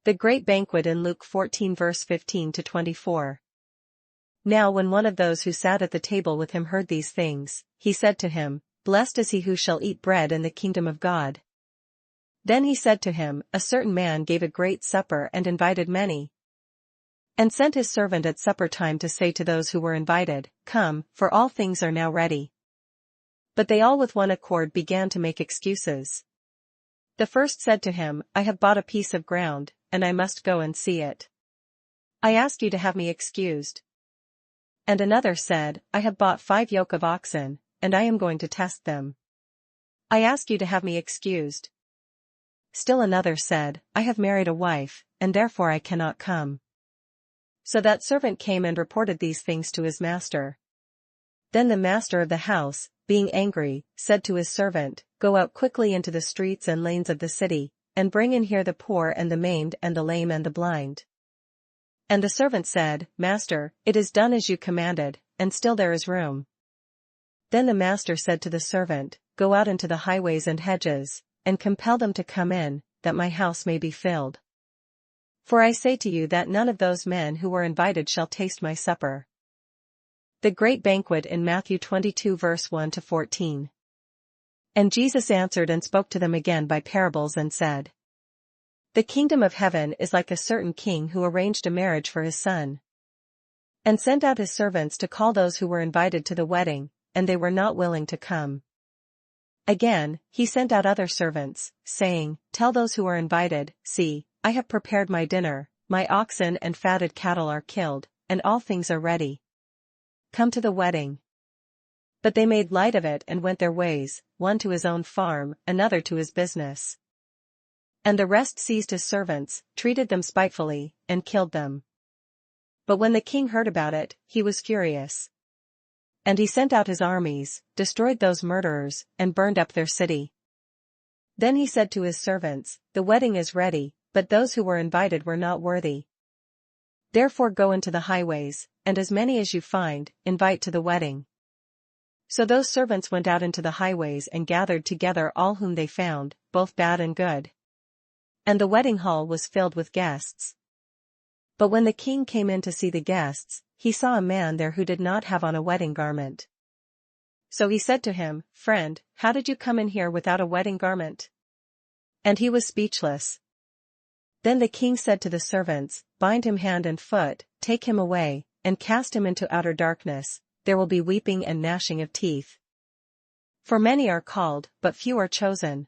The great banquet in Luke 14 verse 15 to 24. Now when one of those who sat at the table with him heard these things, he said to him, Blessed is he who shall eat bread in the kingdom of God. Then he said to him, A certain man gave a great supper and invited many, and sent his servant at supper time to say to those who were invited, Come, for all things are now ready. But they all with one accord began to make excuses. The first said to him, I have bought a piece of ground, and I must go and see it. I ask you to have me excused. And another said, I have bought 5 yoke of oxen, and I am going to test them. I ask you to have me excused. Still another said, I have married a wife, and therefore I cannot come. So that servant came and reported these things to his master. Then the master of the house, being angry, said to his servant, Go out quickly into the streets and lanes of the city, and bring in here the poor and the maimed and the lame and the blind. And the servant said, Master, it is done as you commanded, and still there is room. Then the master said to the servant, Go out into the highways and hedges, and compel them to come in, that my house may be filled. For I say to you that none of those men who were invited shall taste my supper. The great banquet in Matthew 22 verse 1 to 14. And Jesus answered and spoke to them again by parables and said, The kingdom of heaven is like a certain king who arranged a marriage for his son, and sent out his servants to call those who were invited to the wedding, and they were not willing to come. Again, he sent out other servants, saying, Tell those who are invited, See, I have prepared my dinner, my oxen and fatted cattle are killed, and all things are ready. Come to the wedding. But they made light of it and went their ways, one to his own farm, another to his business. And the rest seized his servants, treated them spitefully, and killed them. But when the king heard about it, he was furious. And he sent out his armies, destroyed those murderers, and burned up their city. Then he said to his servants, The wedding is ready, but those who were invited were not worthy. Therefore go into the highways, and as many as you find, invite to the wedding. So those servants went out into the highways and gathered together all whom they found, both bad and good. And the wedding hall was filled with guests. But when the king came in to see the guests, he saw a man there who did not have on a wedding garment. So he said to him, Friend, how did you come in here without a wedding garment? And he was speechless. Then the king said to the servants, Bind him hand and foot, take him away, and cast him into outer darkness, there will be weeping and gnashing of teeth. For many are called, but few are chosen.